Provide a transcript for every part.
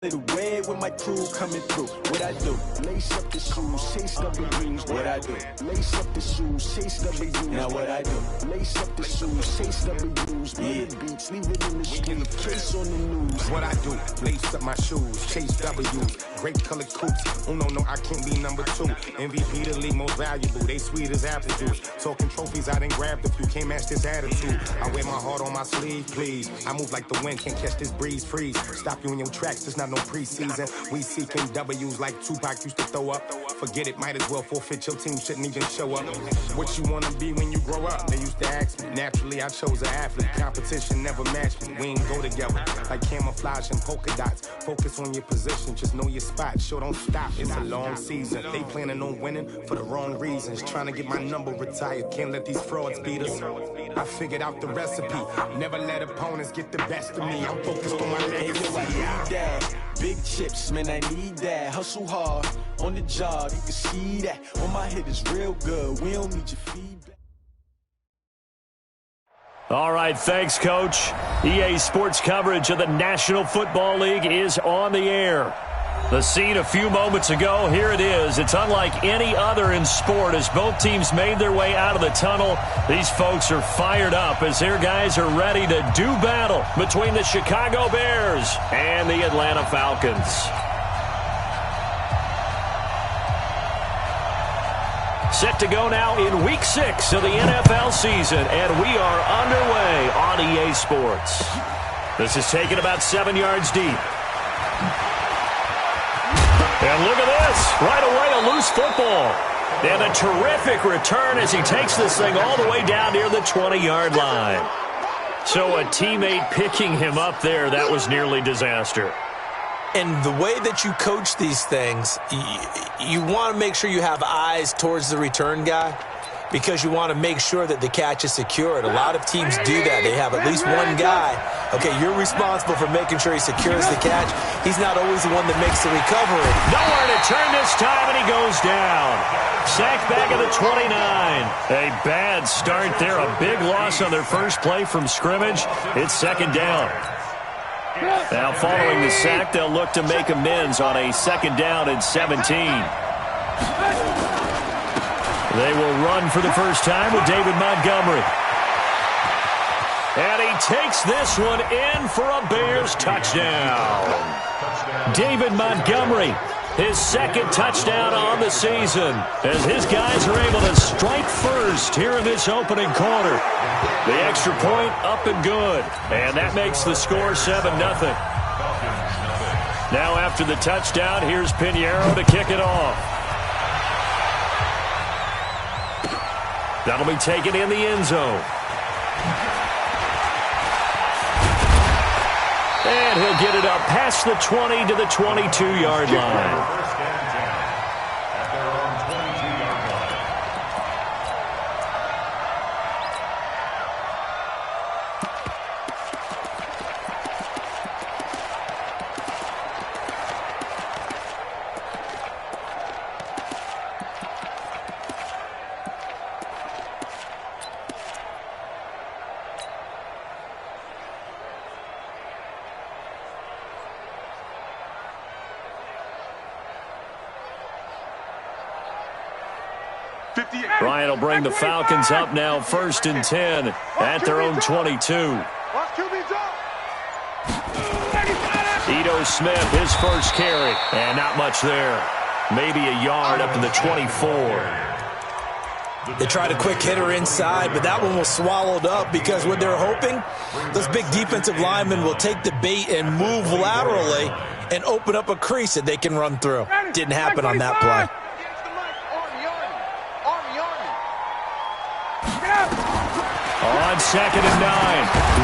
Little red with my crew coming through. What I do? Lace up the shoes, chase W's. What I do? Lace up the shoes, chase W's. Now what I do? Lace up the shoes, chase W's. Yeah, beats, leave it in the street, case on the news. What I do? Lace up my shoes, chase W's. Great colored coops. No, I can't be number 2. MVP the league most valuable. They sweet as apple juice. Talking trophies, I done grabbed a few. Can't match this attitude. I wear my heart on my sleeve, please. I move like the wind, can't catch this breeze. Freeze. Stop you in your tracks. There's not no preseason. We seeking W's like Tupac used to throw up. Forget it, might as well forfeit. Your team shouldn't even show up. What you wanna be when you grow up? They used to ask me. Naturally, I chose an athlete. Competition never matched me. We ain't go together like camouflage and polka dots. Focus on your position, just know your spot. Sure, don't stop. It's a long season. They planning on winning for the wrong reasons. Trying to get my number retired. Can't let these frauds beat us. I figured out the recipe. Never let opponents get the best of me. I'm focused on my legacy. Big chips, man, I need that. Hustle hard on the job, you can see that. On my head is real good. We don't need your feedback. All right, thanks, Coach. EA Sports coverage of the National Football League is on the air. The scene a few moments ago, here it is. It's unlike any other in sport as both teams made their way out of the tunnel. These folks are fired up as their guys are ready to do battle between the Chicago Bears and the Atlanta Falcons. Set to go now in Week 6 of the NFL season, and we are underway on EA Sports. This is taken about 7 yards deep. And look at this. Right away, a loose football. And a terrific return as he takes this thing all the way down near the 20-yard line. So a teammate picking him up there, that was nearly disaster. And the way that you coach these things, you want to make sure you have eyes towards the return guy because you want to make sure that the catch is secured. A lot of teams do that. They have at least one guy. Okay, you're responsible for making sure he secures the catch. He's not always the one that makes the recovery. Nowhere to turn this time, and he goes down. Sacked back at the 29. A bad start there. A big loss on their first play from scrimmage. It's second down. Now following the sack, they'll look to make amends on a second down and 17. They will run for the first time with David Montgomery. And he takes this one in for a Bears touchdown. David Montgomery, his second touchdown on the season, as his guys are able to strike first here in this opening quarter. The extra point up and good, and that makes the score 7-0. Now after the touchdown, here's Pinheiro to kick it off. That'll be taken in the end zone. And he'll get it up past the 20 to the 22-yard line. Bryant will bring the Falcons up now 1st and 10 at their own 22. Ito Smith, his first carry, and not much there. Maybe a yard up to the 24. They tried a quick hitter inside, but that one was swallowed up because what they're hoping, those big defensive linemen will take the bait and move laterally and open up a crease that they can run through. Didn't happen on that play. On 2nd and 9,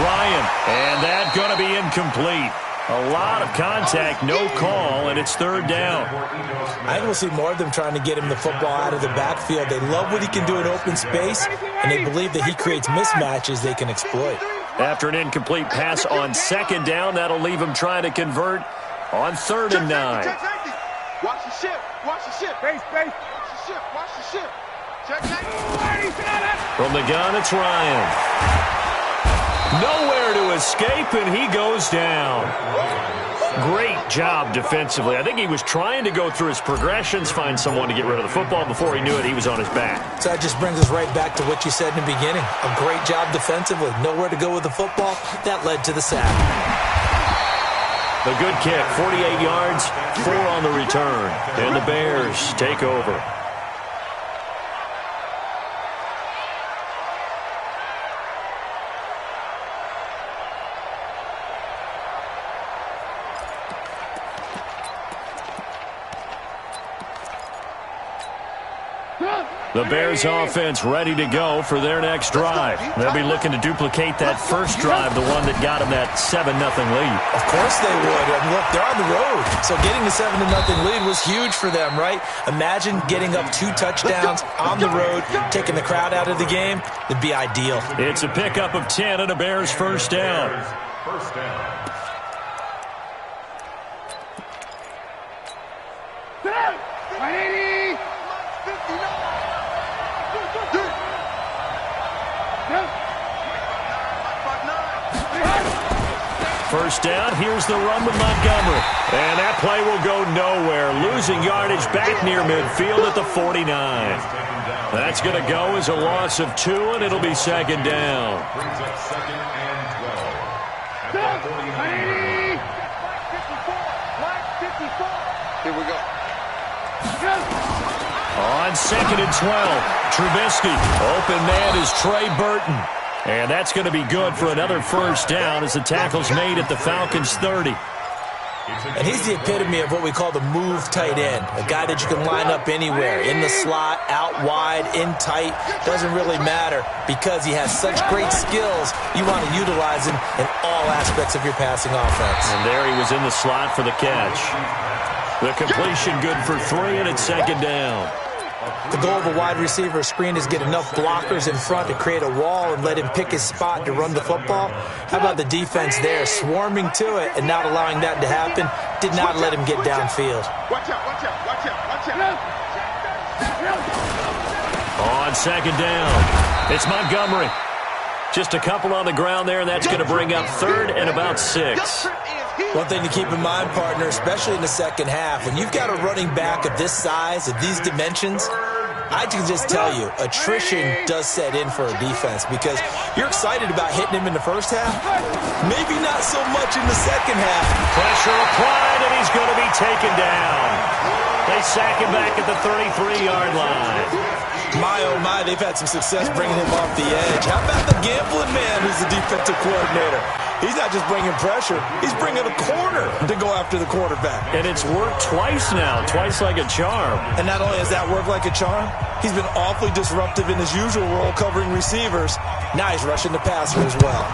Ryan, and that's going to be incomplete. A lot of contact, no call, and it's 3rd down. I think we'll see more of them trying to get him the football out of the backfield. They love what he can do in open space, and they believe that he creates mismatches they can exploit. After an incomplete pass on 2nd down, that'll leave him trying to convert on 3rd and 9. Watch the ship. Watch the ship. Watch the ship. Watch the ship. From the gun, it's Ryan. Nowhere to escape, and he goes down. Great job defensively. I think he was trying to go through his progressions, find someone to get rid of the football. Before he knew it, he was on his back. So that just brings us right back to what you said in the beginning. A great job defensively. Nowhere to go with the football. That led to the sack. The good kick, 48 yards, 4 on the return. And the Bears take over. The Bears offense ready to go for their next drive. They'll be looking to duplicate that first drive, the one that got them that 7-0 lead. Of course they would. And look, they're on the road. So getting the 7-0 lead was huge for them, right? Imagine getting up 2 touchdowns on the road, taking the crowd out of the game. It'd be ideal. It's a pickup of 10 and a Bears first down. First down, here's the run with Montgomery. And that play will go nowhere. Losing yardage back near midfield at the 49. That's going to go as a loss of 2, and it'll be second down. Brings up second and 12. At the 49. Here we go. On second and 12, Trubisky. Open man is Trey Burton. And that's going to be good for another first down as the tackle's made at the Falcons' 30. And he's the epitome of what we call the move tight end, a guy that you can line up anywhere, in the slot, out wide, in tight, doesn't really matter because he has such great skills. You want to utilize him in all aspects of your passing offense. And there he was in the slot for the catch. The completion good for 3, and it's second down. The goal of a wide receiver screen is get enough blockers in front to create a wall and let him pick his spot to run the football. How about the defense there, swarming to it and not allowing that to happen? Did not let him get downfield. Watch out, watch out, watch out, watch out. On second down, it's Montgomery. Just a couple on the ground there, and that's going to bring up 3rd and about 6. One thing to keep in mind, partner, especially in the second half, when you've got a running back of this size, of these dimensions, I can just tell you, attrition does set in for a defense because you're excited about hitting him in the first half, maybe not so much in the second half. Pressure applied, and he's going to be taken down. They sack him back at the 33-yard line. My, oh my, they've had some success bringing him off the edge. How about the gambling man who's the defensive coordinator? He's not just bringing pressure, he's bringing a corner to go after the quarterback. And it's worked twice now, twice like a charm. And not only has that worked like a charm, he's been awfully disruptive in his usual role covering receivers. Now he's rushing the passer as well.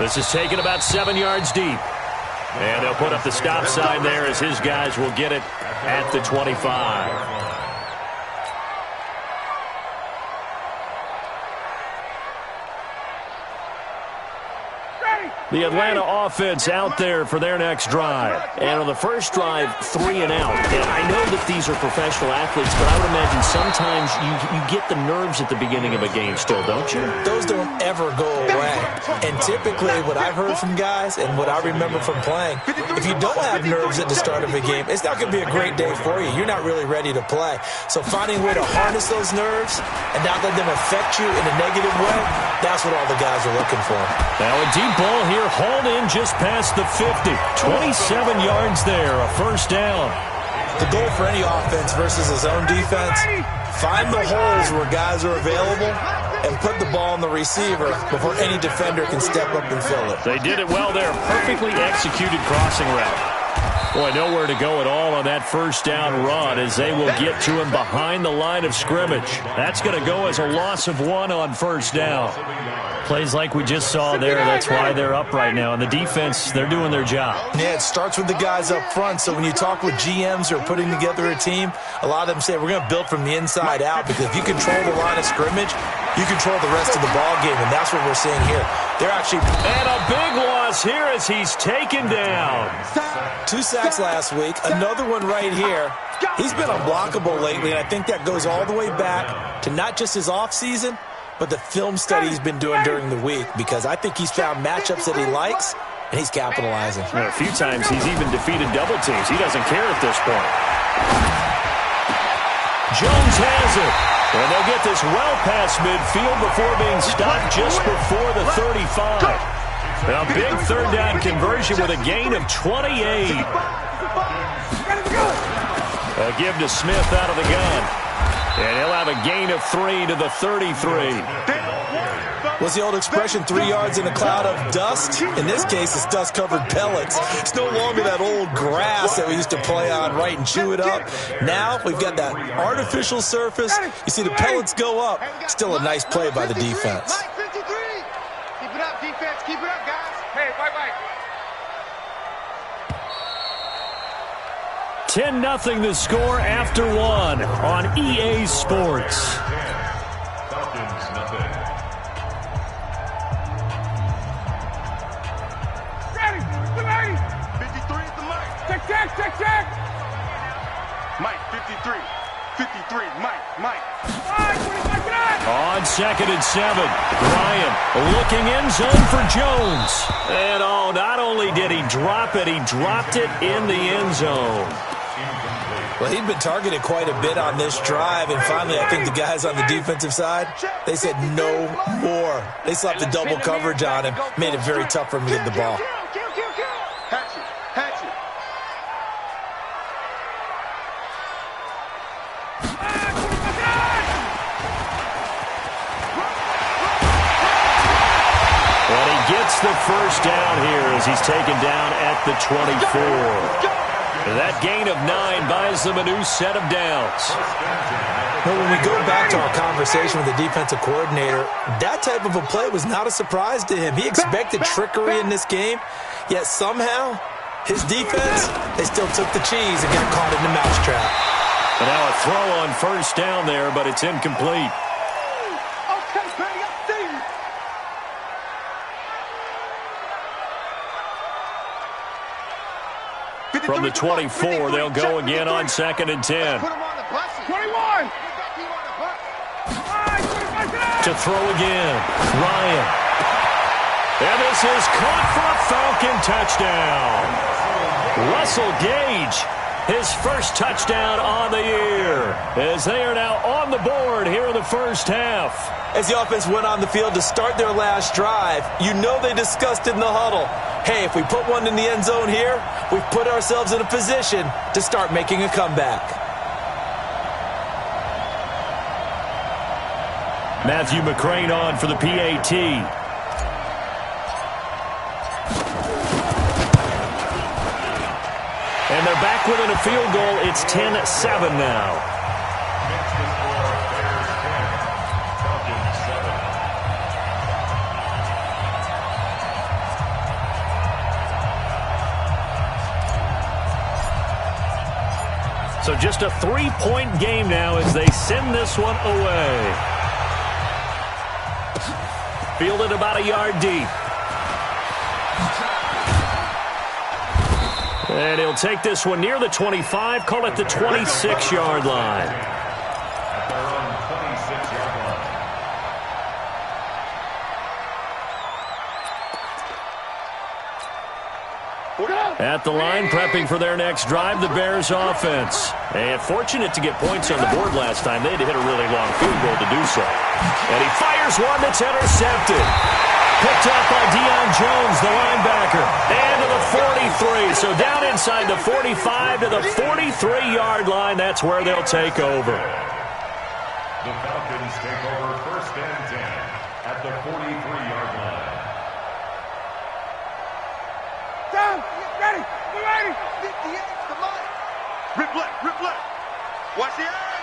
This is taken about 7 yards deep. And they'll put up the stop sign there as his guys will get it at the 25. The Atlanta offense out there for their next drive. And on the first drive, 3 and out. And I know that these are professional athletes, but I would imagine sometimes you get the nerves at the beginning of a game still, don't you? Those don't ever go away. And typically what I've heard from guys and what I remember from playing, if you don't have nerves at the start of a game, it's not going to be a great day for you. You're not really ready to play. So finding a way to harness those nerves and not let them affect you in a negative way, that's what all the guys are looking for. Now a deep ball here, hauled in just past the 50. 27 yards there, a first down. The goal for any offense versus his own defense, find the holes where guys are available and put the ball on the receiver before any defender can step up and fill it. They did it well there. Perfectly executed crossing route. Boy, nowhere to go at all on that first down run as they will get to him behind the line of scrimmage. That's going to go as a loss of 1 on first down. Plays like we just saw there, that's why they're up right now. And the defense, they're doing their job. Yeah, it starts with the guys up front. So when you talk with GMs who are putting together a team, a lot of them say, we're going to build from the inside out, because if you control the line of scrimmage, you control the rest of the ball game, and that's what we're seeing here. They're actually... And a big loss here as he's taken down. 2 sacks last week, another one right here. He's been unblockable lately, and I think that goes all the way back to not just his offseason, but the film study he's been doing during the week, because I think he's found matchups that he likes, and he's capitalizing. And a few times he's even defeated double teams. He doesn't care at this point. Jones has it. And they'll get this well past midfield before being stopped just before the 35. A big third down conversion with a gain of 28. A give to Smith out of the gun. And he'll have a gain of 3 to the 33. What's the old expression, 3 yards in a cloud of dust? In this case, it's dust-covered pellets. It's no longer that old grass that we used to play on, right, and chew it up. Now we've got that artificial surface. You see the pellets go up. Still a nice play by the defense. Mike, 53. Keep it up, defense. Keep it up, guys. Hey, Mike. 10-0 the score after 1 on EA Sports. Check. Mike, 53. 53. Mike. On 2nd and 7, Ryan looking end zone for Jones. And not only did he drop it, he dropped it in the end zone. Well, he'd been targeted quite a bit on this drive, and finally I think the guys on the defensive side, they said no more. They slapped the double coverage on him, made it very tough for him to get the ball. Hatchet. And he gets the first down here as he's taken down at the 24. That gain of 9 buys them a new set of downs. Well, when we go back to our conversation with the defensive coordinator, that type of a play was not a surprise to him. He expected trickery in this game, yet somehow his defense, they still took the cheese and got caught in the mousetrap. And now a throw on first down there, but it's incomplete. Okay, Benny, I see you. From the 24, they'll go again on 2nd and 10. Put him on the bus. 21. To throw again, Ryan. And this is caught for a Falcon touchdown. Russell Gage, his first touchdown on the year, as they are now on the board here in the first half. As the offense went on the field to start their last drive, you know they discussed in the huddle, hey, if we put one in the end zone here, we've put ourselves in a position to start making a comeback. Matthew McCrane on for the PAT. And they're back within a field goal. It's 10-7 now. So just a 3-point game now as they send this one away. Fielded about a yard deep. And he'll take this one near the 25, call it the 26-yard line. At the line, prepping for their next drive, the Bears offense. And fortunate to get points on the board last time. They had to hit a really long field goal to do so. And he fires one that's intercepted. Picked up by Deion Jones, the linebacker. And to the 43. So down inside the 45 to the 43-yard line. That's where they'll take over. The Falcons take over 1st and 10 at the 43-yard line. Down. Ready. We're ready. 58. Come on. Rip left. Watch the eye.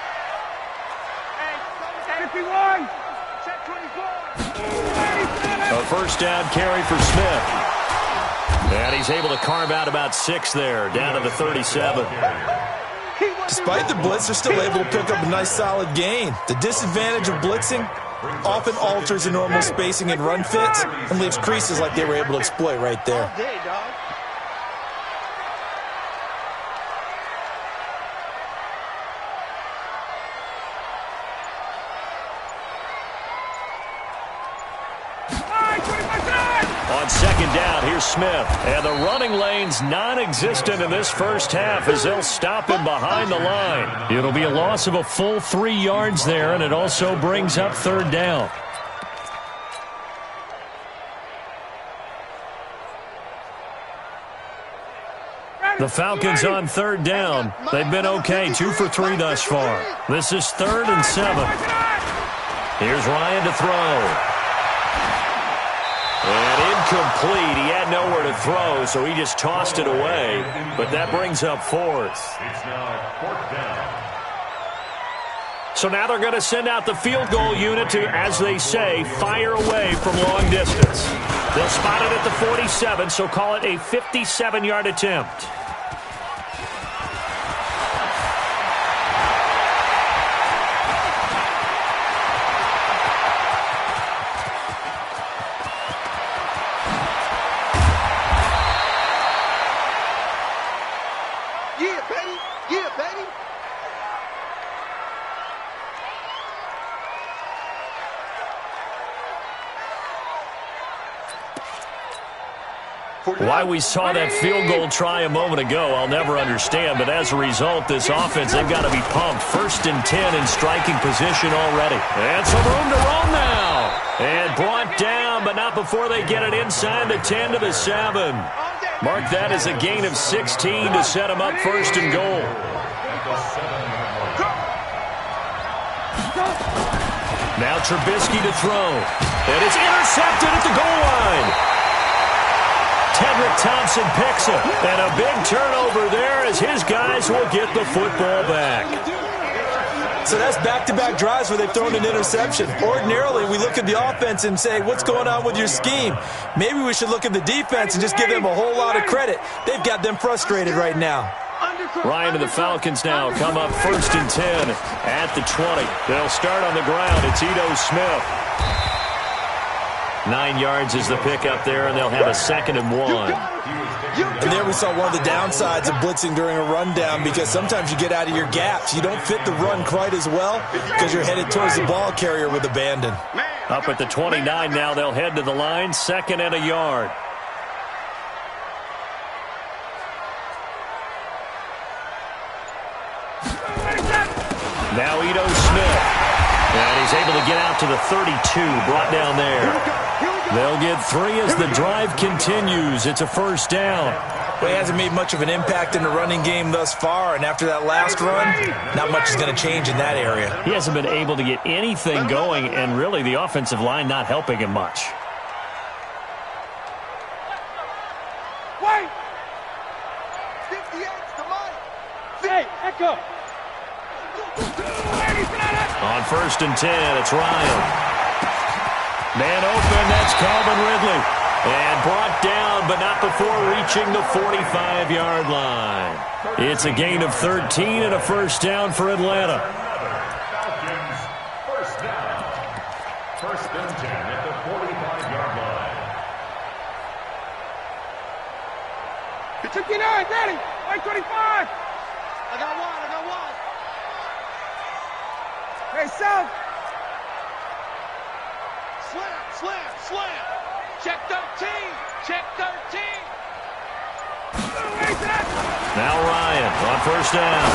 Hey, 51. Check 24. A first down carry for Smith. And he's able to carve out about 6 there, down to the 37. Despite the blitz, they're still able to pick up a nice solid gain. The disadvantage of blitzing often alters the normal spacing and run fits and leaves creases like they were able to exploit right there. On second down, here's Smith. And the running lane's non-existent in this first half as they'll stop him behind the line. It'll be a loss of a full 3 yards there, and it also brings up third down. The Falcons on third down. They've been okay, 2 for 3 thus far. This is 3rd and 7. Here's Ryan to throw. And incomplete. He had nowhere to throw, so he just tossed it away. But that brings up 4th. It's now 4th down. So now they're going to send out the field goal unit to, as they say, fire away from long distance. They'll spot it at the 47, so call it a 57-yard attempt. Why we saw that field goal try a moment ago, I'll never understand. But as a result, this offense, they've got to be pumped. 1st and 10 in striking position already. And some room to roam now. And brought down, but not before they get it inside the 10 to the 7. Mark that as a gain of 16 to set them up 1st and goal. Now Trubisky to throw. And it's intercepted at the goal line. Tedrick Thompson picks it. And a big turnover there as his guys will get the football back. So that's back-to-back drives where they've thrown an interception. Ordinarily, we look at the offense and say, what's going on with your scheme? Maybe we should look at the defense and just give them a whole lot of credit. They've got them frustrated right now. Ryan and the Falcons now come up 1st and 10 at the 20. They'll start on the ground. It's Ito Smith. 9 yards is the pickup there, and they'll have a 2nd and 1. And there we saw one of the downsides of blitzing during a rundown, because sometimes you get out of your gaps. You don't fit the run quite as well because you're headed towards the ball carrier with abandon. Up at the 29 now, they'll head to the line, 2nd and a yard. Now Ito Smith. And he's able to get out to the 32, brought down there. They'll get 3 as the drive continues. It's a 1st down. Well, he hasn't made much of an impact in the running game thus far, and after that last run, not much is going to change in that area. He hasn't been able to get anything going, and really the offensive line not helping him much. Wait! 58's the money. Hey, echo. On 1st and 10, it's Ryan. Man open, that's Calvin Ridley. And brought down, but not before reaching the 45-yard line. It's a gain of 13 and a 1st down for Atlanta. Falcons, 1st down. 1st and 10 at the 45-yard line. 59, ready. 125. I got one. Hey, South. Slam. Check 13. Now Ryan on 1st down.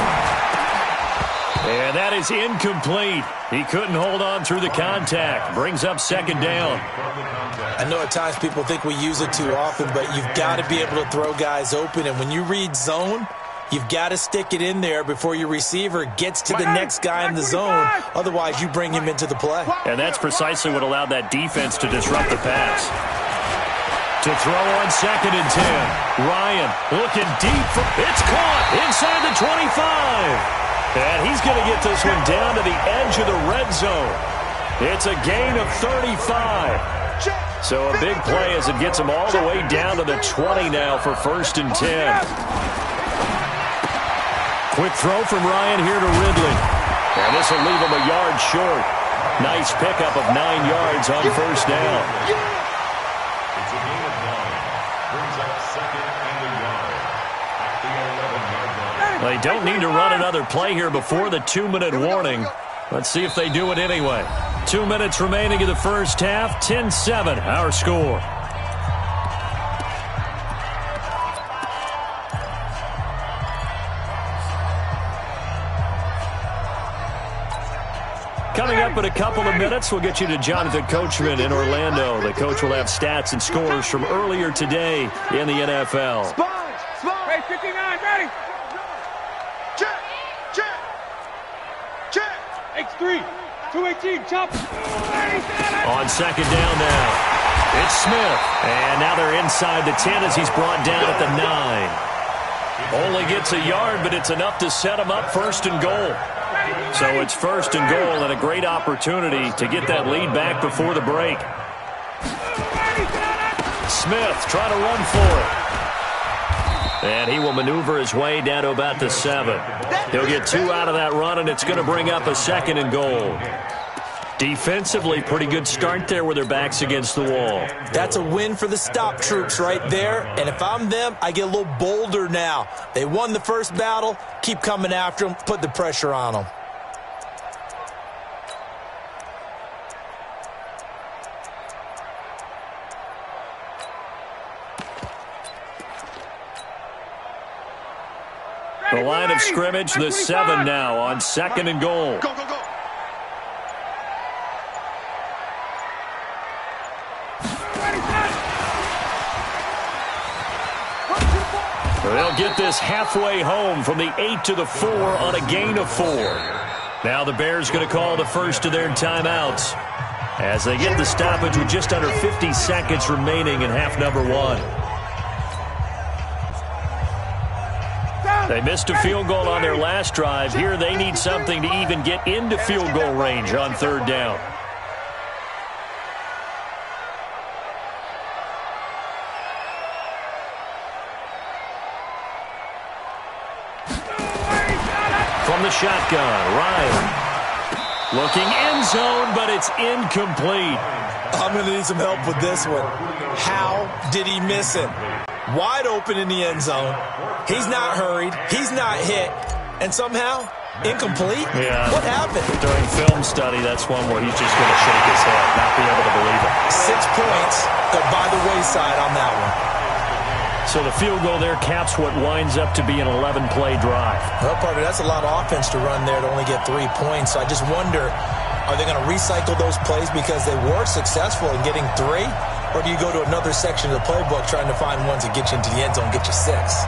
And that is incomplete. He couldn't hold on through the contact. Brings up 2nd down. I know at times people think we use it too often, but you've got to be able to throw guys open. And when you read zone, you've got to stick it in there before your receiver gets to the next guy in the zone. Otherwise, you bring him into the play. And that's precisely what allowed that defense to disrupt the pass. To throw on 2nd and 10. Ryan looking deep. It's caught inside the 25. And he's going to get this one down to the edge of the red zone. It's a gain of 35. So a big play as it gets him all the way down to the 20 now for 1st and 10. Quick throw from Ryan here to Ridley. And this will leave him a yard short. Nice pickup of 9 yards on 1st down. It's a gain of 9. Brings up 2nd and a yard at the 11-yard line. They don't need to run another play here before the 2-minute warning. Let's see if they do it anyway. 2 minutes remaining in the first half. 10-7, our score. Coming up in a couple of minutes, we'll get you to Jonathan Coachman in Orlando. The coach will have stats and scores from earlier today in the NFL. Sponge! Hey, 59, ready! Check! Check! Check! X3, 218, chop! On second down now. It's Smith. And now they're inside the 10 as he's brought down at the 9. Only gets a yard, but it's enough to set him up first and goal. So it's first and goal and a great opportunity to get that lead back before the break. Smith trying to run for it. And he will maneuver his way down to about the 7. He'll get 2 out of that run, and it's going to bring up a second and goal. Defensively, pretty good start there with their backs against the wall. That's a win for the stop troops right there. And if I'm them, I get a little bolder now. They won the first battle. Keep coming after them. Put the pressure on them. The line of scrimmage, the 7 now on second and goal. Go, go, go! They'll get this halfway home from the 8 to the 4 on a gain of 4. Now the Bears going to call the first of their timeouts as they get the stoppage with just under 50 seconds remaining in half number 1. They missed a field goal on their last drive. Here they need something to even get into field goal range on third down. From the shotgun, Ryan. Looking end zone, but it's incomplete. I'm going to need some help with this one. How did he miss it? Wide open in the end zone. He's not hurried. He's not hit. And somehow, incomplete? Yeah. What happened? During film study, that's one where he's just going to shake his head, not be able to believe it. 6 points go by the wayside on that one. So the field goal there caps what winds up to be an 11-play drive. Well, partner, that's a lot of offense to run there to only get 3 points. So I just wonder, are they going to recycle those plays because they were successful in getting 3? Or do you go to another section of the playbook trying to find ones that get you into the end zone and get you 6?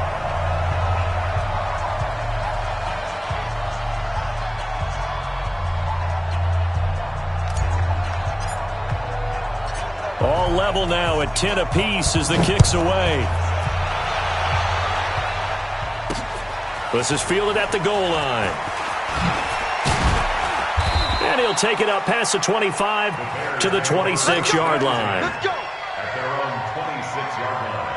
All level now at 10 apiece as the kick's away. This is fielded at the goal line. And he'll take it up past the 25 to the 26-yard line. Let's go! At their own 26-yard line.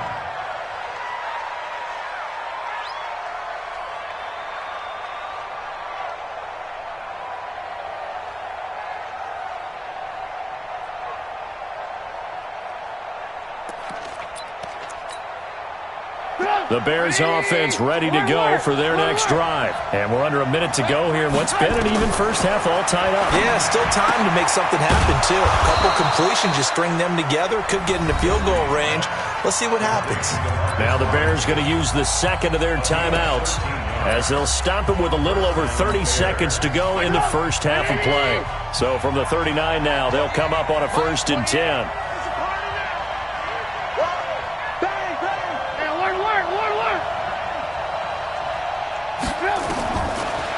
The Bears offense ready to go for their next drive. And we're under a minute to go here in what's been an even first half all tied up. Yeah, still time to make something happen, too. A couple completions, just string them together. Could get into field goal range. Let's see what happens. Now the Bears going to use the second of their timeouts as they'll stop it with a little over 30 seconds to go in the first half of play. So from the 39 now, they'll come up on a 1st and 10.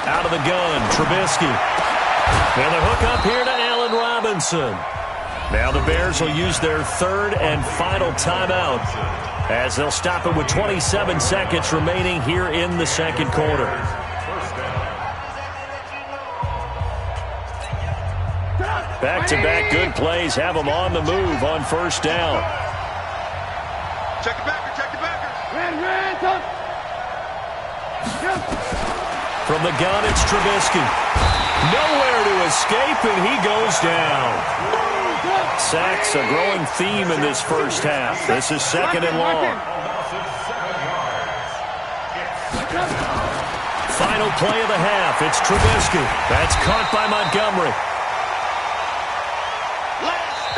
Out of the gun, Trubisky. And the hook up here to Allen Robinson. Now the Bears will use their 3rd and final timeout as they'll stop it with 27 seconds remaining here in the second quarter. Back-to-back good plays have them on the move on first down. Check the backer, check the backer. From the gun, it's Trubisky. Nowhere to escape, and he goes down. Sacks, a growing theme in this first half. This is 2nd and long. Final play of the half. It's Trubisky. That's caught by Montgomery.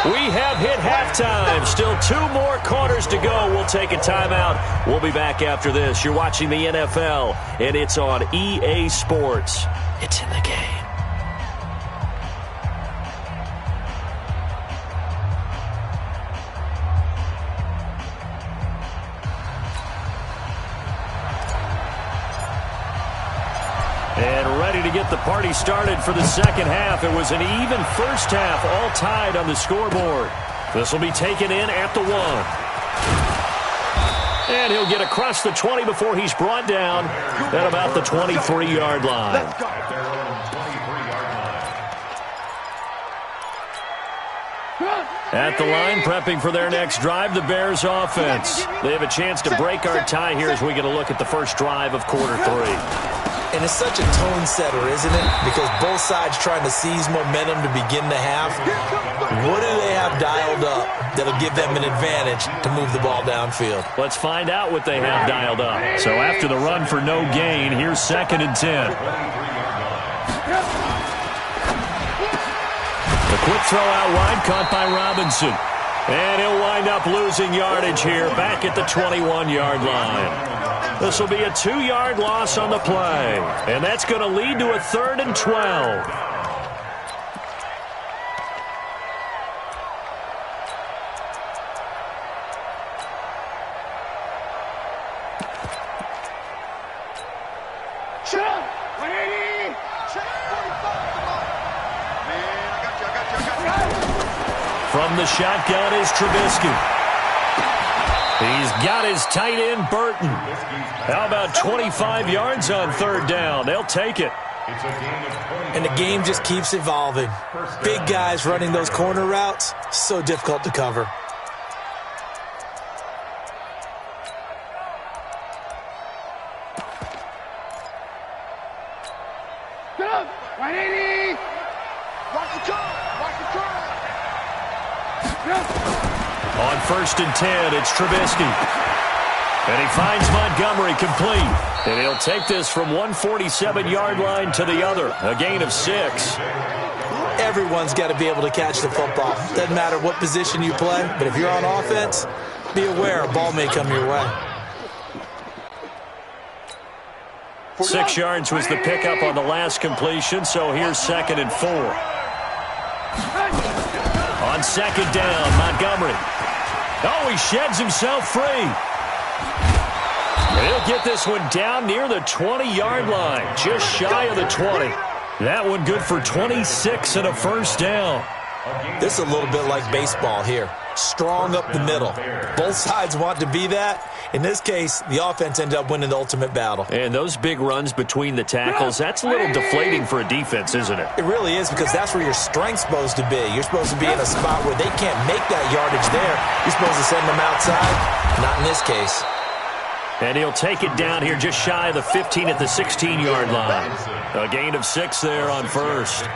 We have hit halftime. Still 2 more quarters to go. We'll take a timeout. We'll be back after this. You're watching the NFL, and it's on EA Sports. It's in the game. ready to get the party started for the second half. It was an even first half, all tied on the scoreboard. This will be taken in at the 1. And he'll get across the 20 before he's brought down at about the 23-yard line. At the line, prepping for their next drive, the Bears offense. They have a chance to break our tie here as we get a look at the first drive of quarter 3. And it's such a tone setter, isn't it? Because both sides trying to seize momentum to begin the half. What do they have dialed up that'll give them an advantage to move the ball downfield? Let's find out what they have dialed up. So after the run for no gain, here's 2nd and 10. The quick throw out wide, caught by Robinson. And he'll wind up losing yardage here, back at the 21-yard line. This will be a 2-yard loss on the play. And that's going to lead to a 3rd and 12. From the shotgun is Trubisky. He's got his tight end, Burton. How about 25 yards on 3rd down? They'll take it. And the game just keeps evolving. Big guys running those corner routes, so difficult to cover. On 1st and 10, it's Trubisky. And he finds Montgomery complete. And he'll take this from 147-yard line to the other. A gain of 6. Everyone's got to be able to catch the football. Doesn't matter what position you play, but if you're on offense, be aware a ball may come your way. 6 yards was the pickup on the last completion, so here's 2nd and 4. On 2nd down, Montgomery. Oh, he sheds himself free. And he'll get this one down near the 20-yard line, just shy of the 20. That one good for 26 and a 1st down. This is a little bit like baseball here. Strong up the middle. Both sides want to be that. In this case, the offense ended up winning the ultimate battle. And those big runs between the tackles, that's a little deflating for a defense, isn't it? It really is, because that's where your strength's supposed to be. You're supposed to be in a spot where they can't make that yardage there. You're supposed to send them outside. Not in this case. And he'll take it down here just shy of the 15 at the 16-yard line. A gain of 6 there on 1st.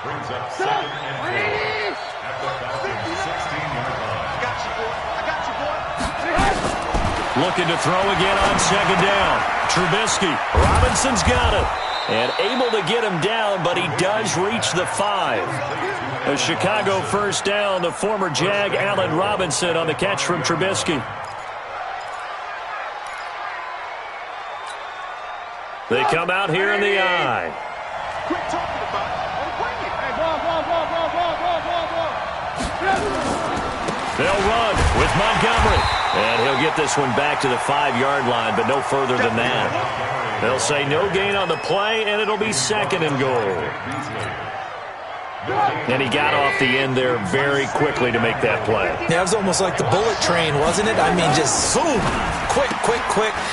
Brings up 2nd and 4 at the Falcons' 16-yard line. Looking to throw again on 2nd down. Trubisky. Robinson's got it. And able to get him down, but he does reach the 5. A Chicago 1st down. The former Jag, Allen Robinson, on the catch from Trubisky. They come out here in the eye. Quit talking about it. Bring it. Hey, ball. They'll run with Montgomery. And he'll get this one back to the 5-yard line, but no further than that. They'll say no gain on the play, and it'll be 2nd and goal. And he got off the end there very quickly to make that play. Yeah, it was almost like the bullet train, wasn't it? I mean, just zoom. Quick.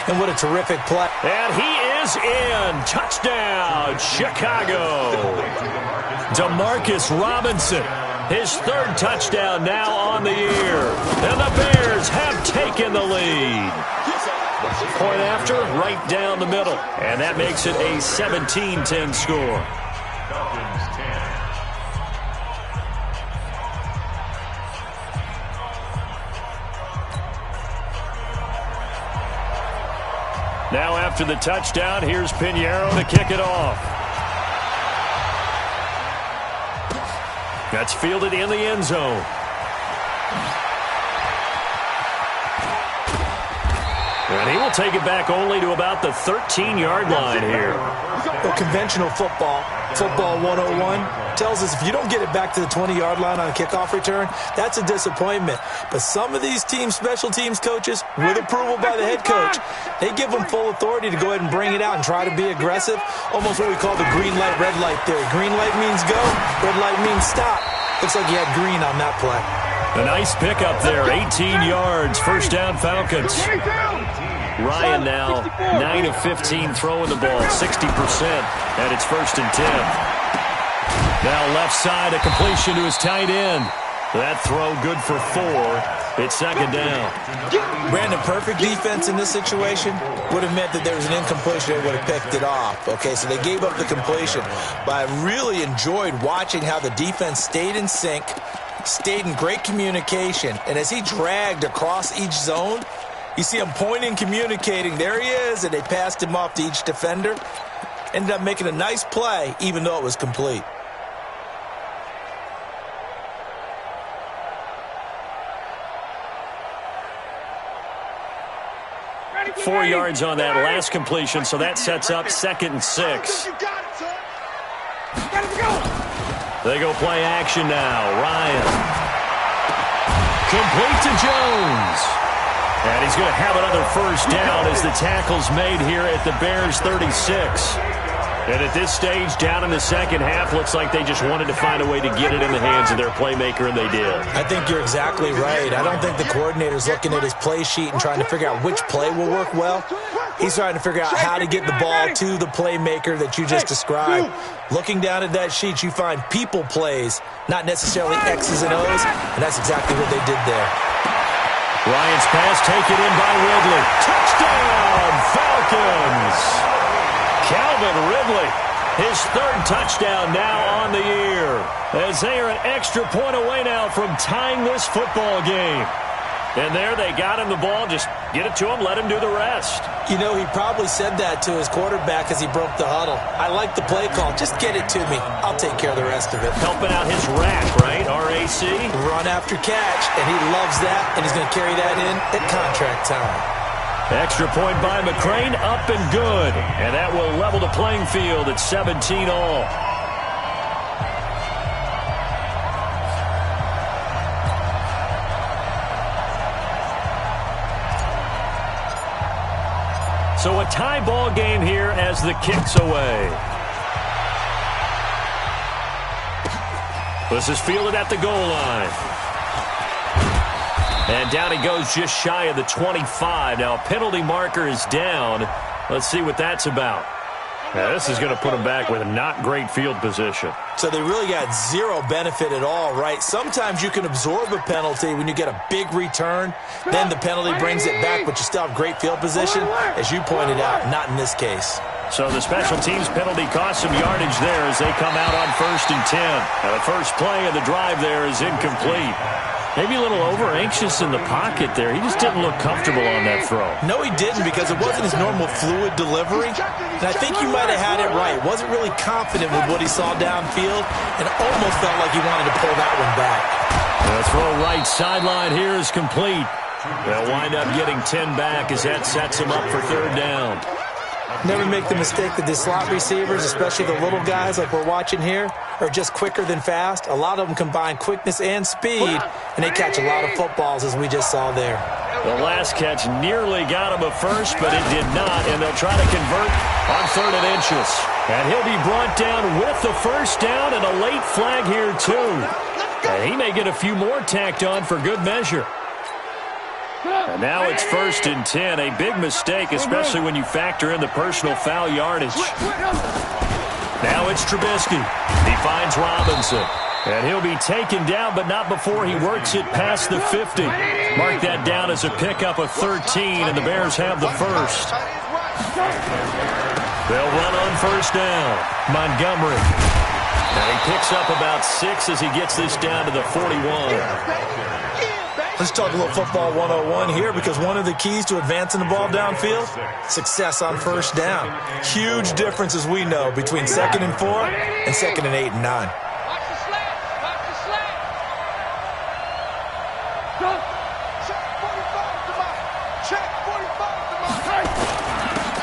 And what a terrific play. And he is in. Touchdown, Chicago. Demarcus Robinson. His 3rd touchdown now on the year. And the Bears have taken the lead. Point after, right down the middle. And that makes it a 17-10 score. Falcons 10. Now after the touchdown, here's Pinheiro to kick it off. That's fielded in the end zone. And he will take it back only to about the 13-yard line here. Well, conventional football 101, tells us if you don't get it back to the 20-yard line on a kickoff return, that's a disappointment. But some of these special teams coaches, with approval by the head coach, they give them full authority to go ahead and bring it out and try to be aggressive. Almost what we call the green light, red light theory. Green light means go, red light means stop. Looks like you had green on that play. A nice pickup there, 18 yards, first down Falcons. Ryan now 9 of 15 throwing the ball, 60%, and it's 1st and 10. Now left side, a completion to his tight end. That throw good for 4. It's 2nd down. Brandon, perfect defense in this situation would have meant that there was an incompletion. They would have picked it off. Okay, so they gave up the completion. But I really enjoyed watching how the defense stayed in sync, stayed in great communication. And as he dragged across each zone, you see him pointing, communicating. There he is, and they passed him off to each defender. Ended up making a nice play, even though it was complete. 4 yards on that last completion, so that sets up 2nd and 6. They go play action now. Ryan. Complete to Jones. And he's going to have another first down as the tackle's made here at the Bears' 36. And at this stage, down in the second half, looks like they just wanted to find a way to get it in the hands of their playmaker, and they did. I think you're exactly right. I don't think the coordinator's looking at his play sheet and trying to figure out which play will work well. He's trying to figure out how to get the ball to the playmaker that you just described. Looking down at that sheet, you find people plays, not necessarily X's and O's, and that's exactly what they did there. Ryan's pass taken in by Ridley. Touchdown, Falcons! Calvin Ridley, his 3rd touchdown now on the year, as they are an extra point away now from tying this football game. And there they got him the ball. Just get it to him, let him do the rest. You know, he probably said that to his quarterback as he broke the huddle. I like the play call. Just get it to me. I'll take care of the rest of it. Helping out his RAC, right? R-A-C? Run after catch, and he loves that, and he's going to carry that in at contract time. Extra point by McCrane, up and good. And that will level the playing field at 17 all. So a tie ball game here as the kick's away. This is fielded at the goal line. And down he goes just shy of the 25. Now a penalty marker is down. Let's see what that's about. Now this is going to put him back with a not great field position. So they really got zero benefit at all, right? Sometimes you can absorb a penalty when you get a big return. Then the penalty brings it back, but you still have great field position. As you pointed out, not in this case. So the special teams penalty cost some yardage there as they come out on 1st and 10. Now the first play of the drive there is incomplete. Maybe a little over-anxious in the pocket there. He just didn't look comfortable on that throw. No, he didn't, because it wasn't his normal fluid delivery. And I think you might have had it right. Wasn't really confident with what he saw downfield and almost felt like he wanted to pull that one back. The throw right sideline here is complete. They'll wind up getting 10 back as that sets him up for 3rd down. Never make the mistake that the slot receivers, especially the little guys like we're watching here, are just quicker than fast. A lot of them combine quickness and speed, and they catch a lot of footballs, as we just saw there. The last catch nearly got him a first, but it did not, and they'll try to convert on 3rd and inches. And he'll be brought down with the first down and a late flag here, too. And he may get a few more tacked on for good measure. And now it's 1st and 10. A big mistake, especially when you factor in the personal foul yardage. Now it's Trubisky. He finds Robinson. And he'll be taken down, but not before he works it past the 50. Mark that down as a pickup of 13, and the Bears have the first. They'll run on 1st down. Montgomery. And he picks up about 6 as he gets this down to the 41. Let's talk a little football 101 here, because one of the keys to advancing the ball downfield, success on 1st down. Huge difference, as we know, between 2nd and 4 and 2nd and 8 and 9.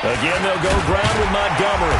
Again, they'll go ground with Montgomery.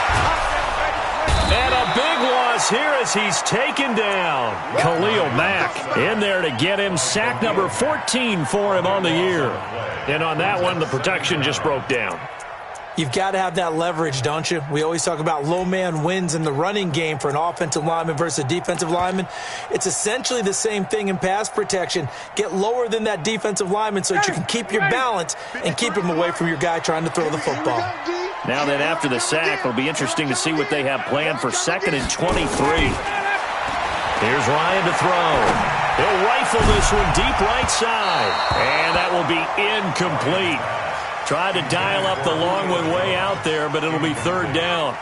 And a big loss here as he's taken down. Khalil Mack in there to get him. Sack number 14 for him on the year. And on that one, the protection just broke down. You've got to have that leverage, don't you? We always talk about low man wins in the running game for an offensive lineman versus a defensive lineman. It's essentially the same thing in pass protection. Get lower than that defensive lineman so that you can keep your balance and keep him away from your guy trying to throw the football. Now then, after the sack, it'll be interesting to see what they have planned for 2nd and 23. Here's Ryan to throw. He'll rifle this one deep right side. And that will be incomplete. Tried to dial up the long one way out there, but it'll be 3rd down.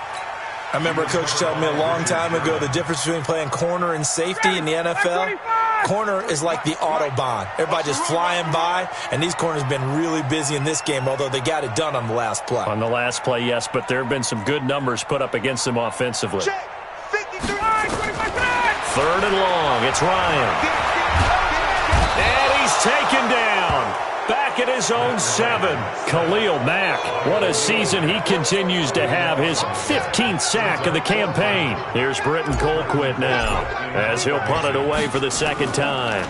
I remember a coach telling me a long time ago the difference between playing corner and safety in the NFL. Corner is like the Autobahn. Everybody just flying by, and these corners have been really busy in this game, although they got it done on the last play. On the last play, yes, but there have been some good numbers put up against them offensively. 3rd and long. It's Ryan. And he's taken down. Back at his own 7. Khalil Mack. What a season he continues to have. His 15th sack of the campaign. Here's Britton Colquitt now as he'll punt it away for the 2nd time.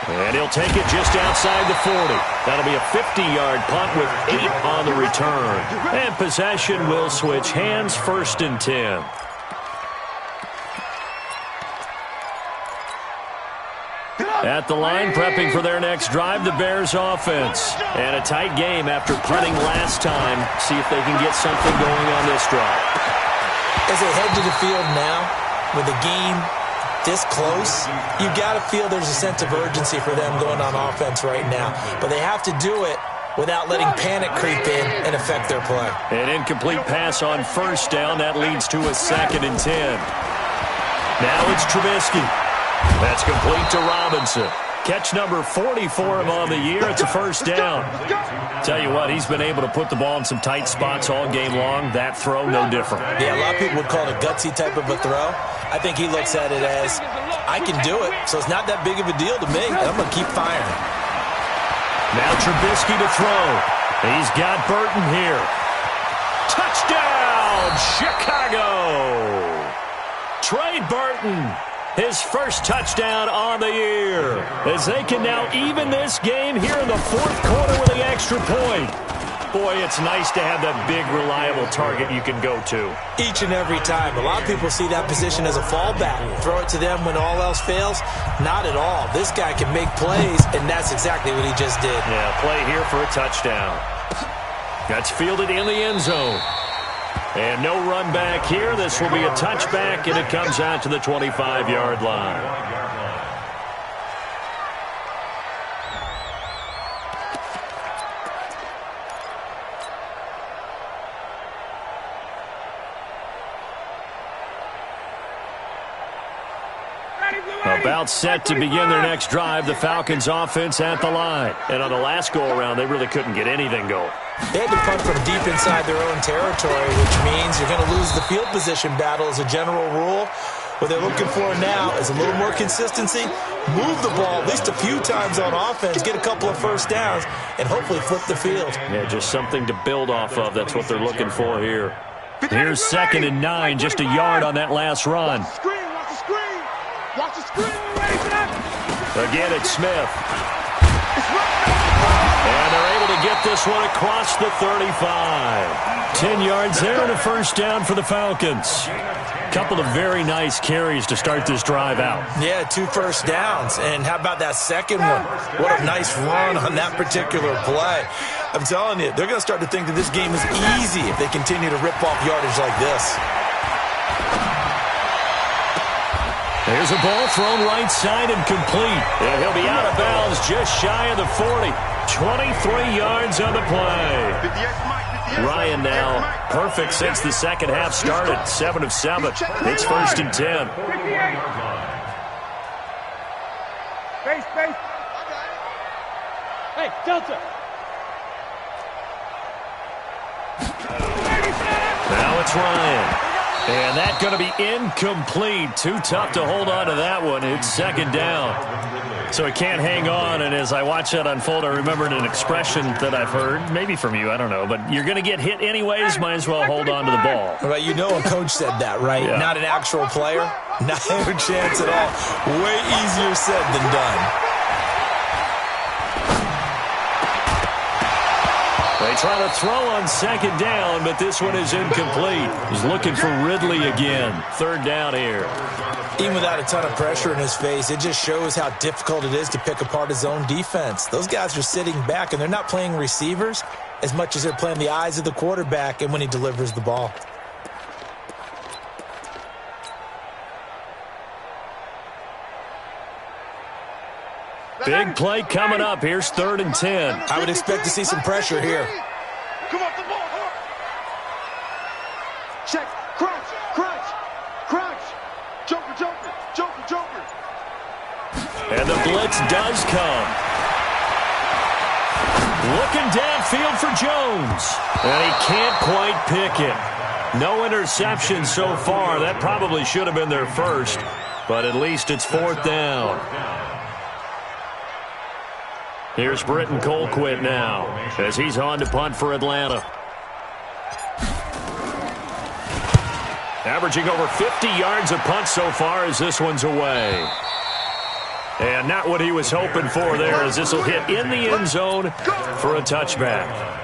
And he'll take it just outside the 40. That'll be a 50-yard punt with 8 on the return. And possession will switch hands. 1st and 10. At the line, prepping for their next drive, the Bears offense. And a tight game after punting last time. See if they can get something going on this drive. As they head to the field now, with the game this close, you've got to feel there's a sense of urgency for them going on offense right now. But they have to do it without letting panic creep in and affect their play. An incomplete pass on 1st down. That leads to a 2nd and 10. Now it's Trubisky. That's complete to Robinson. Catch number 40 for him on the year. It's a 1st down. Tell you what, he's been able to put the ball in some tight spots all game long. That throw, no different. Yeah, a lot of people would call it a gutsy type of a throw. I think he looks at it as, I can do it, so it's not that big of a deal to me. I'm going to keep firing. Now Trubisky to throw. He's got Burton here. Touchdown, Chicago! Trey Burton. His 1st touchdown on the year. As they can now even this game here in the 4th quarter with the extra point. Boy, it's nice to have that big, reliable target you can go to. Each and every time. A lot of people see that position as a fallback. Throw it to them when all else fails. Not at all. This guy can make plays, and that's exactly what he just did. Yeah, play here for a touchdown. That's fielded in the end zone. And no run back here. This will be a touchback, and it comes out to the 25-yard line. About set to begin their next drive, the Falcons offense at the line. And on the last go-around, they really couldn't get anything going. They had to punt from deep inside their own territory, which means you're going to lose the field position battle as a general rule. What they're looking for now is a little more consistency, move the ball at least a few times on offense, get a couple of 1st downs, and hopefully flip the field. Yeah, just something to build off of. That's what they're looking for here. Here's 2nd and 9, just a yard on that last run. Watch the screen. Ready for that. Again, it's Smith. And they're able to get this one across the 35. 10 yards there and a 1st down for the Falcons. Couple of very nice carries to start this drive out. Yeah, 2 1st downs. And how about that second one? What a nice run on that particular play. I'm telling you, they're going to start to think that this game is easy if they continue to rip off yardage like this. There's a ball thrown right side and complete. And he'll be out of bounds just shy of the 40. 23 yards on the play. Ryan now perfect since the 2nd half started. 7 of 7. It's 1st and 10. Space. Hey, Delta. Now it's Ryan. And that's going to be incomplete. Too tough to hold on to that one. It's second down. So it can't hang on, and as I watch that unfold, I remembered an expression that I've heard, maybe from you, I don't know, but you're going to get hit anyways, might as well hold on to the ball. Right, you know a coach said that, right? Yeah. Not an actual player? Not a chance at all. Way easier said than done. They try to throw on second down, but this one is incomplete. He's looking for Ridley again. Third down here. Even without a ton of pressure in his face, it just shows how difficult it is to pick apart his own defense. Those guys are sitting back, and they're not playing receivers as much as they're playing the eyes of the quarterback and when he delivers the ball. Big play coming up. Here's 3rd and 10. I would expect to see some pressure here. Come off the ball. Check. Crunch. Crunch. Crunch. Joker, Joker. Joker, Joker. And the blitz does come. Looking downfield for Jones. And he can't quite pick it. No interception so far. That probably should have been their first. But at least it's 4th down. Here's Britton Colquitt now as he's on to punt for Atlanta. Averaging over 50 yards a punt so far as this one's away. And not what he was hoping for there, as this will hit in the end zone for a touchback.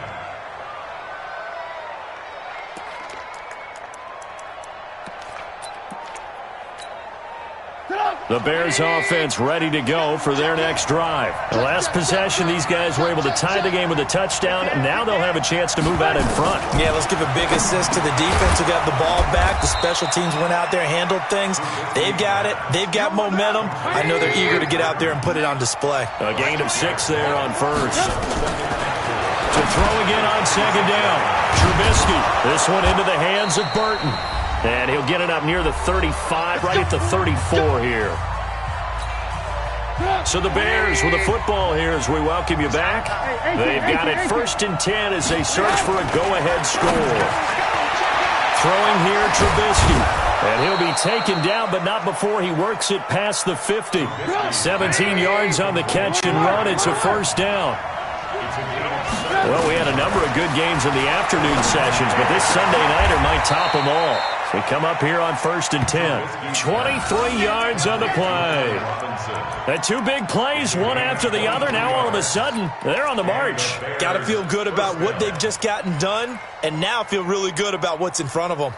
The Bears offense ready to go for their next drive. The last possession, these guys were able to tie the game with a touchdown, and now they'll have a chance to move out in front. Yeah, let's give a big assist to the defense who got the ball back. The special teams went out there, handled things. They've got it. They've got momentum. I know they're eager to get out there and put it on display. A gain of 6 there on first. To throw again on second down. Trubisky. This one into the hands of Burton. And he'll get it up near the 35, right at the 34 here. So the Bears with the football here as we welcome you back. They've got it 1st and 10 as they search for a go-ahead score. Throwing here, Trubisky. And he'll be taken down, but not before he works it past the 50. 17 yards on the catch and run. It's a 1st down. Well, we had a number of good games in the afternoon sessions, but this Sunday nighter might top them all. We come up here on 1st and 10. 23 yards on the play. And 2 big plays, one after the other. Now all of a sudden, they're on the march. Got to feel good about what they've just gotten done, and now feel really good about what's in front of them.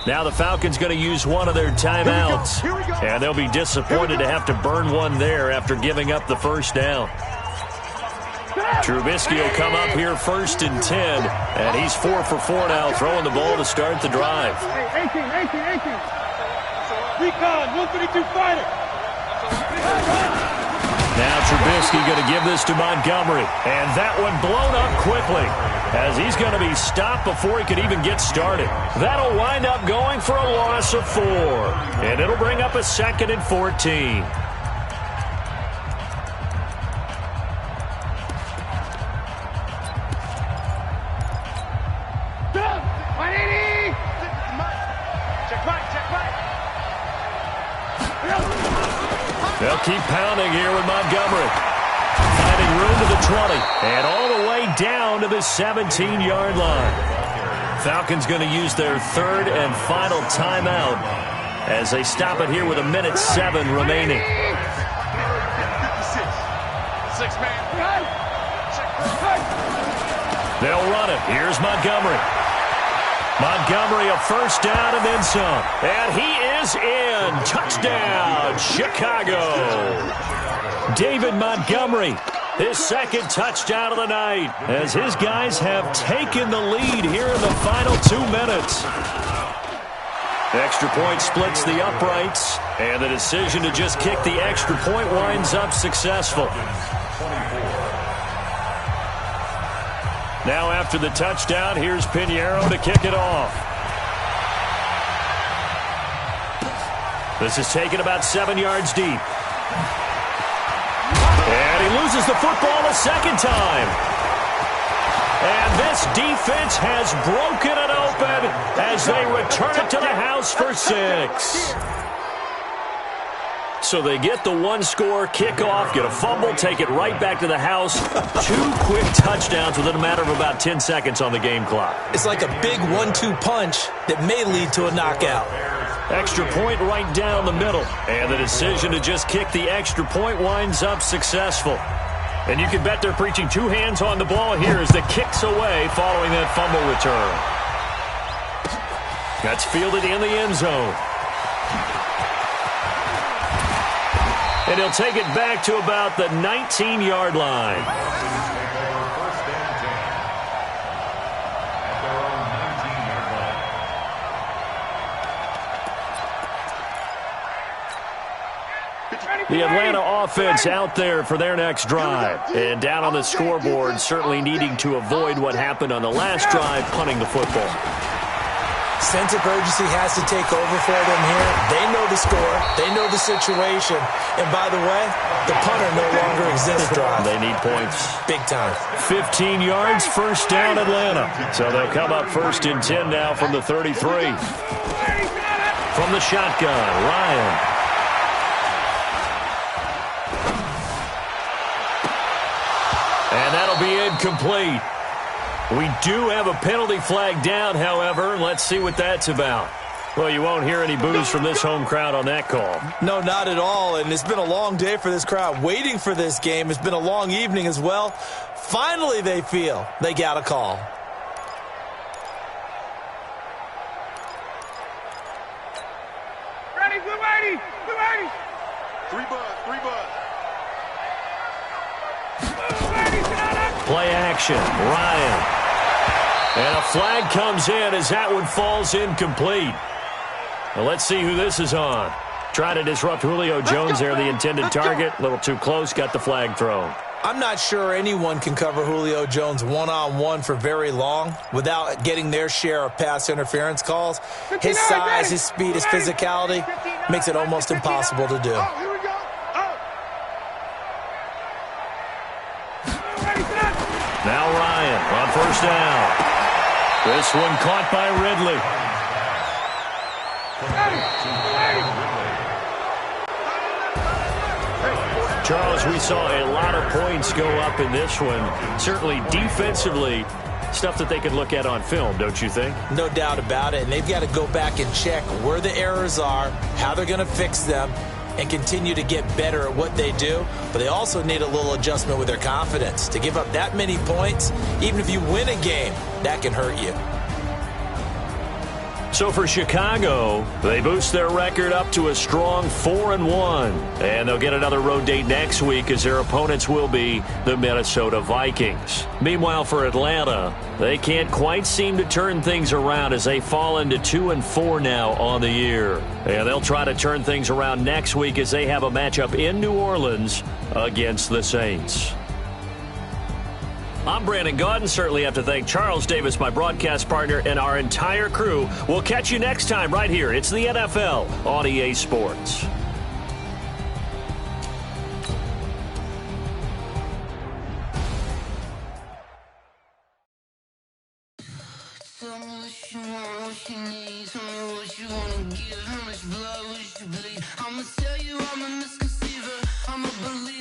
Now the Falcons going to use one of their timeouts. And they'll be disappointed to have to burn one there after giving up the 1st down. Trubisky will come up here 1st and 10. And he's 4 for 4 now, throwing the ball to start the drive. 18. Recon, 132 fighter. Now Trubisky going to give this to Montgomery. And that one blown up quickly, as he's going to be stopped before he could even get started. That'll wind up going for a loss of 4. And it'll bring up a 2nd and 14. They'll keep pounding here with Montgomery. Finding room to the 20. And all the way down to the 17-yard line. Falcons going to use their 3rd and final timeout as they stop it here with 1:07 remaining. 6-man. They'll run it. Here's Montgomery. Montgomery, a 1st down and then some. And he is in. Touchdown, Chicago. David Montgomery, his 2nd touchdown of the night, as his guys have taken the lead here in the final 2 minutes. The extra point splits the uprights, and the decision to just kick the extra point winds up successful. Now after the touchdown, here's Pinheiro to kick it off. This is taken about 7 yards deep. And he loses the football a 2nd time. And this defense has broken it open as they return it to the house for 6. So they get the one-score kickoff, get a fumble, take it right back to the house. 2 quick touchdowns within a matter of about 10 seconds on the game clock. It's like a big 1-2 punch that may lead to a knockout. Extra point right down the middle. And the decision to just kick the extra point winds up successful. And you can bet they're preaching 2 hands on the ball here as the kick's away following that fumble return. That's fielded in the end zone. And he'll take it back to about the 19-yard line. First and 10. At their own 19-yard line. The Atlanta offense out there for their next drive. And down on the scoreboard, certainly needing to avoid what happened on the last drive, punting the football. Sense of urgency has to take over for them here. They know the score. They know the situation. And by the way, the punter no longer exists, drive. They need points. Big time. 15 yards, first down Atlanta. So they'll come up first and 10 now from the 33. From the shotgun, Ryan. And that'll be incomplete. We do have a penalty flag down, however. Let's see what that's about. Well, you won't hear any boos from this home crowd on that call. No, not at all. And it's been a long day for this crowd waiting for this game. It's been a long evening as well. Finally, they feel they got a call. Ready, good ready, good ready. 3 buds, 3 buds. Play action, Ryan. And a flag comes in as that one falls incomplete. Well, let's see who this is on. Try to disrupt Julio Jones there, the intended target. A little too close, got the flag thrown. I'm not sure anyone can cover Julio Jones one-on-one for very long without getting their share of pass interference calls. His size, his speed, his physicality makes it almost impossible to do. Now Ryan on first down. This one caught by Ridley. Charles, we saw a lot of points go up in this one. Certainly defensively, stuff that they could look at on film, don't you think? No doubt about it. And they've got to go back and check where the errors are, how they're going to fix them, and continue to get better at what they do. But they also need a little adjustment with their confidence. To give up that many points, even if you win a game, that can hurt you. So for Chicago, they boost their record up to a strong 4-1. And they'll get another road date next week as their opponents will be the Minnesota Vikings. Meanwhile, for Atlanta, they can't quite seem to turn things around as they fall into 2-4 now on the year. And they'll try to turn things around next week as they have a matchup in New Orleans against the Saints. I'm Brandon Gaudin. Certainly have to thank Charles Davis, my broadcast partner, and our entire crew. We'll catch you next time right here. It's the NFL on EA Sports. I'ma tell you I'm a misconceiver. I'm a believer.